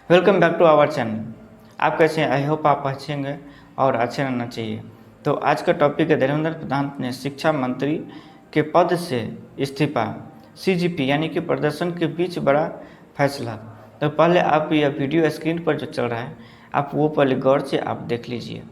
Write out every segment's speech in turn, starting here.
Welcome back to our channel. आप कैसे हैं? आई होप आप अच्छे होंगे और अच्छे रहना चाहिए। तो आज का टॉपिक है धर्मेंद्र प्रधान ने शिक्षा मंत्री के पद से इस्तीफा, सीजीपी यानी कि प्रदर्शन के बीच बड़ा फैसला। तो पहले आप यह वीडियो स्क्रीन पर जो चल रहा है आप वो पहले गौर से आप देख लीजिए।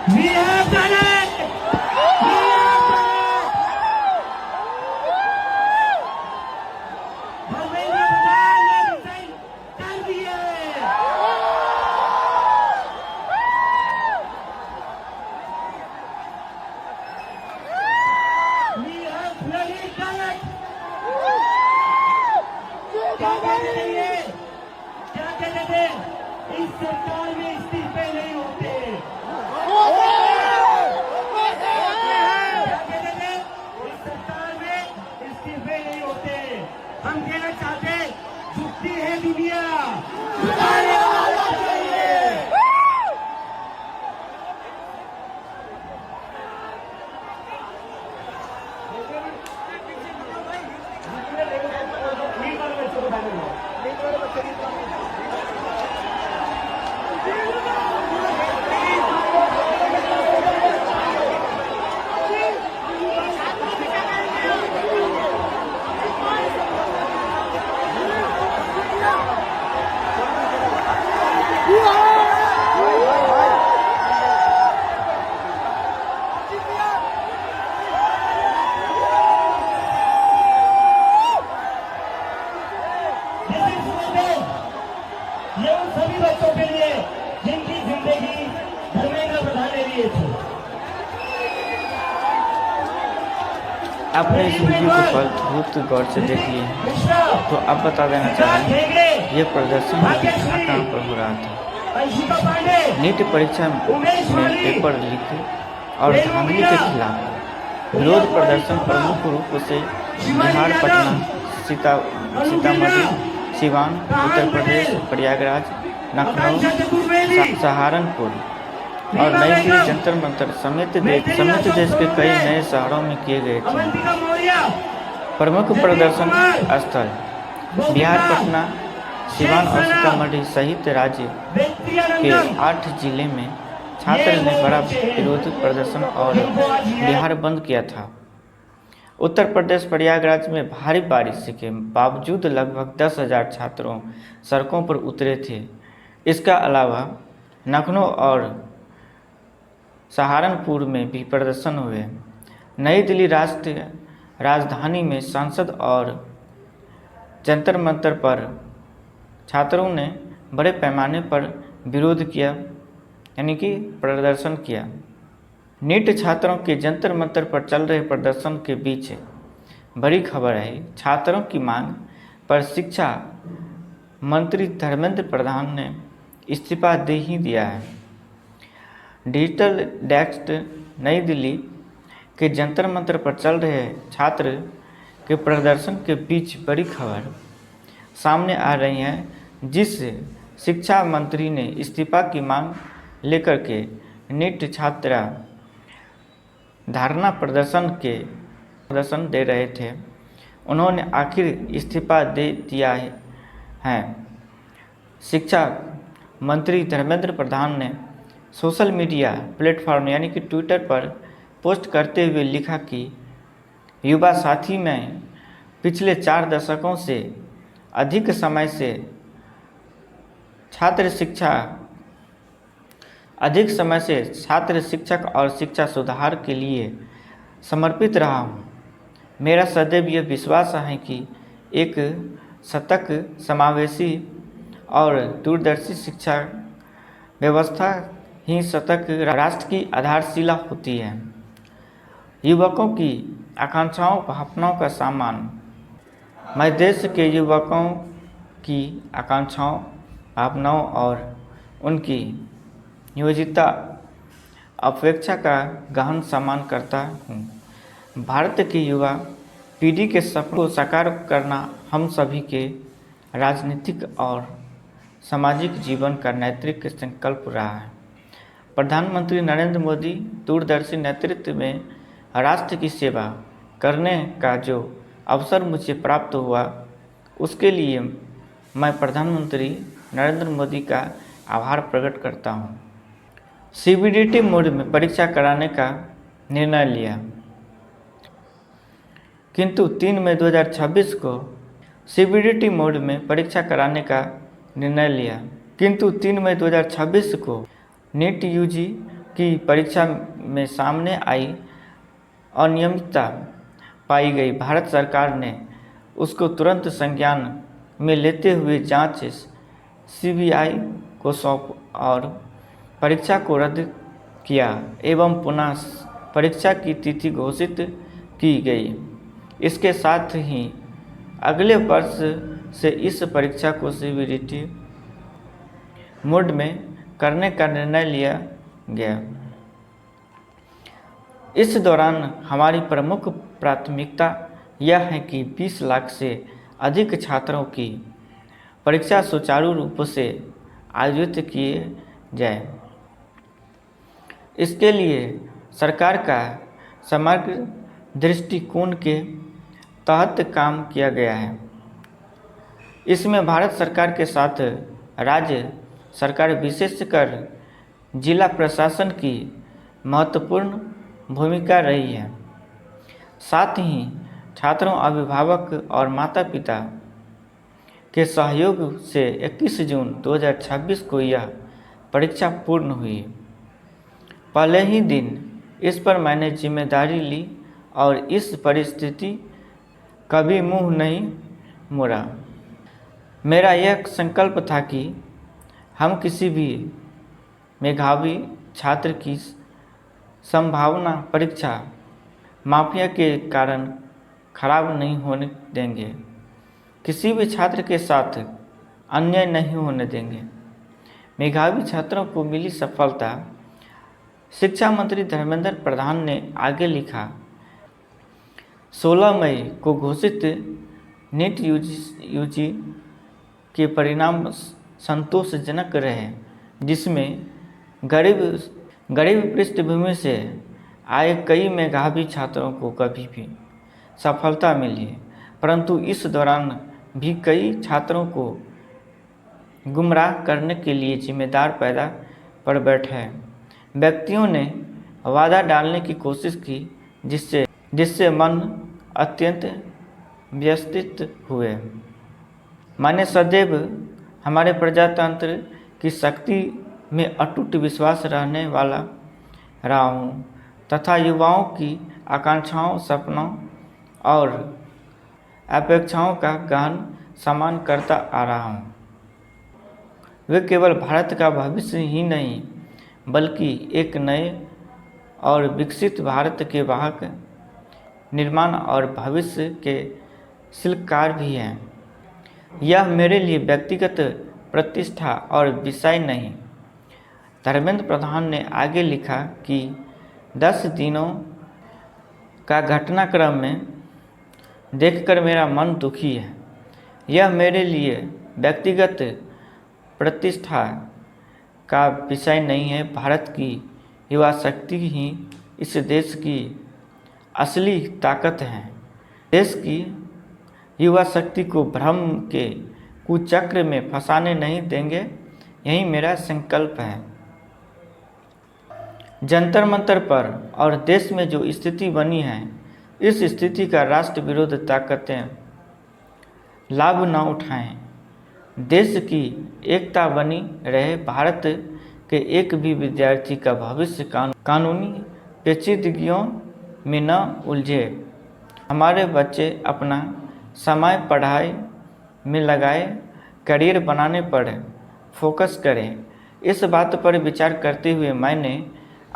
We have done it! We have done it! Dharmendra Pradhan ने रिजाइन कर दिए। We have bloody done it! क्या कहते थे ये? क्या कहते थे? इस सरकार में इस्तीफे नहीं होते। हम कहना चाहते झुकती है दुनिया, झुकाने वाला चाहिए। ये उन सभी बच्चों के लिए जिनकी जिंदगी धर्मेंद्र प्रधान ने लिए थे। आपने इस वीडियो को बहुत गौर से देख लिए हैं, तो आप बता देना चाहेंगे ये प्रदर्शन कहाँ पर हो रहा था। नीट परीक्षा में पेपर लीक और धांधली के खिलाफ विरोध प्रदर्शन प्रमुख रूप से बिहार, पटना, सीतामढ़ी, सिवान, उत्तर प्रदेश, प्रयागराज, लखनऊ, सहारनपुर और नई दिल्ली, जंतर मंतर समेत देश के कई नए शहरों में किए गए थे। प्रमुख प्रदर्शन स्थल बिहार, पटना, सिवान और सीतामढ़ी सहित राज्य के 8 जिले में छात्र ने बड़ा विरोध प्रदर्शन और बिहार बंद किया था। उत्तर प्रदेश प्रयागराज में भारी बारिश के बावजूद लगभग 10,000 छात्रों सड़कों पर उतरे थे। इसका अलावा लखनऊ और सहारनपुर में भी प्रदर्शन हुए। नई दिल्ली राष्ट्रीय राजधानी में संसद और जंतर मंतर पर छात्रों ने बड़े पैमाने पर विरोध किया यानी कि प्रदर्शन किया। नीट छात्रों के जंतर मंतर पर चल रहे प्रदर्शन के बीच बड़ी खबर है। छात्रों की मांग पर शिक्षा मंत्री धर्मेंद्र प्रधान ने इस्तीफा दे ही दिया है। डिजिटल डेस्क नई दिल्ली के जंतर मंतर पर चल रहे छात्र के प्रदर्शन के बीच बड़ी खबर सामने आ रही है, जिस शिक्षा मंत्री ने इस्तीफा की मांग लेकर के नीट छात्रा धरना प्रदर्शन दे रहे थे, उन्होंने आखिर इस्तीफा दे दिया है। शिक्षा मंत्री धर्मेंद्र प्रधान ने सोशल मीडिया प्लेटफॉर्म यानी कि ट्विटर पर पोस्ट करते हुए लिखा कि युवा साथी में पिछले 4 दशकों से अधिक समय से छात्र शिक्षक और शिक्षा सुधार के लिए समर्पित रहा हूँ। मेरा सदैव यह विश्वास है कि एक सतत समावेशी और दूरदर्शी शिक्षा व्यवस्था ही सतत राष्ट्र की आधारशिला होती है। युवकों की आकांक्षाओं भावनाओं का सामान। मैं देश के युवकों की आकांक्षाओं भावनाओं और उनकी नियोजिता अपेक्षा का गहन सम्मान करता हूँ। भारत की युवा पीढ़ी के सपनों को साकार करना हम सभी के राजनीतिक और सामाजिक जीवन का नैतिक संकल्प रहा है। प्रधानमंत्री नरेंद्र मोदी दूरदर्शी नेतृत्व में राष्ट्र की सेवा करने का जो अवसर मुझे प्राप्त हुआ, उसके लिए मैं प्रधानमंत्री नरेंद्र मोदी का आभार प्रकट करता हूँ। CBDT मोड में परीक्षा कराने का निर्णय लिया, किंतु 3 मई 2026 को CBDT मोड में परीक्षा कराने का निर्णय लिया, किंतु 3 मई 2026 को नीट UG की परीक्षा में सामने आई अनियमितता पाई गई। भारत सरकार ने उसको तुरंत संज्ञान में लेते हुए जांच CBI को सौंप और परीक्षा को रद्द किया एवं पुनः परीक्षा की तिथि घोषित की गई। इसके साथ ही अगले वर्ष से इस परीक्षा को CBDT मोड में करने का निर्णय लिया गया। इस दौरान हमारी प्रमुख प्राथमिकता यह है कि 20 लाख से अधिक छात्रों की परीक्षा सुचारू रूप से आयोजित किए जाए। इसके लिए सरकार का समग्र दृष्टिकोण के तहत काम किया गया है। इसमें भारत सरकार के साथ राज्य सरकार विशेषकर जिला प्रशासन की महत्वपूर्ण भूमिका रही है। साथ ही छात्रों, अभिभावक और माता पिता के सहयोग से 21 जून 2026 को यह परीक्षा पूर्ण हुई। पहले ही दिन इस पर मैंने जिम्मेदारी ली और इस परिस्थिति कभी मुंह नहीं मोड़ा। मेरा यह संकल्प था कि हम किसी भी मेधावी छात्र की संभावना परीक्षा माफिया के कारण खराब नहीं होने देंगे। किसी भी छात्र के साथ अन्याय नहीं होने देंगे। मेधावी छात्रों को मिली सफलता। शिक्षा मंत्री धर्मेंद्र प्रधान ने आगे लिखा, 16 मई को घोषित नीट यूजी के परिणाम संतोषजनक रहे, जिसमें गरीब पृष्ठभूमि से आए कई मेधावी छात्रों को कभी भी सफलता मिली है, परंतु इस दौरान भी कई छात्रों को गुमराह करने के लिए जिम्मेदार पैदा पड़ बैठे व्यक्तियों ने वादा डालने की कोशिश की, जिससे मन अत्यंत व्यथित हुए। मैंने सदैव हमारे प्रजातंत्र की शक्ति में अटूट विश्वास रहने वाला रहा हूँ तथा युवाओं की आकांक्षाओं, सपनों और अपेक्षाओं का गहन सम्मान करता आ रहा हूँ। वे केवल भारत का भविष्य ही नहीं, बल्कि एक नए और विकसित भारत के वाहक, निर्माण और भविष्य के शिल्पकार भी हैं। यह मेरे लिए व्यक्तिगत प्रतिष्ठा और विषय नहीं। धर्मेंद्र प्रधान ने आगे लिखा कि 10 दिनों का घटनाक्रम में देखकर मेरा मन दुखी है। यह मेरे लिए व्यक्तिगत प्रतिष्ठा का विषय नहीं है। भारत की युवा शक्ति ही इस देश की असली ताकत है। देश की युवा शक्ति को भ्रम के कुचक्र में फंसाने नहीं देंगे, यही मेरा संकल्प है। जंतर मंतर पर और देश में जो स्थिति बनी है, इस स्थिति का राष्ट्र विरोध ताकतें लाभ न उठाएं। देश की एकता बनी रहे। भारत के एक भी विद्यार्थी का भविष्य कानूनी पेचीदगियों में न उलझे। हमारे बच्चे अपना समय पढ़ाई में लगाए, करियर बनाने पर फोकस करें। इस बात पर विचार करते हुए मैंने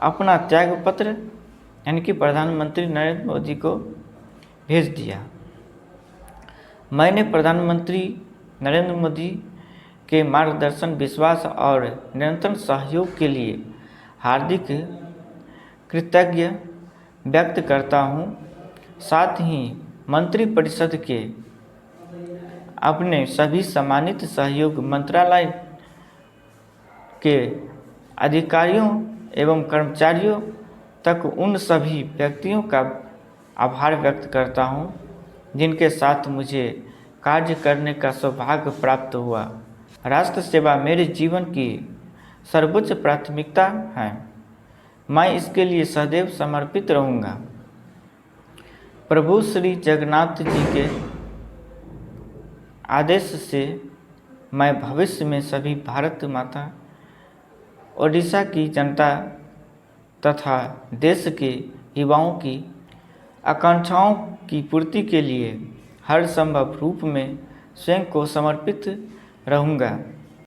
अपना त्यागपत्र यानी कि प्रधानमंत्री नरेंद्र मोदी को भेज दिया। मैंने प्रधानमंत्री नरेंद्र मोदी के मार्गदर्शन, विश्वास और निरंतर सहयोग के लिए हार्दिक कृतज्ञ व्यक्त करता हूँ। साथ ही मंत्रिपरिषद के अपने सभी सम्मानित सहयोग मंत्रालय के अधिकारियों एवं कर्मचारियों तक उन सभी व्यक्तियों का आभार व्यक्त करता हूँ जिनके साथ मुझे कार्य करने का सौभाग्य प्राप्त हुआ। राष्ट्र सेवा मेरे जीवन की सर्वोच्च प्राथमिकता है। मैं इसके लिए सदैव समर्पित रहूँगा। प्रभु श्री जगन्नाथ जी के आदेश से मैं भविष्य में सभी भारत माता, ओडिशा की जनता तथा देश के युवाओं की आकांक्षाओं की पूर्ति के लिए हर संभव रूप में स्वयं को समर्पित रहूँगा।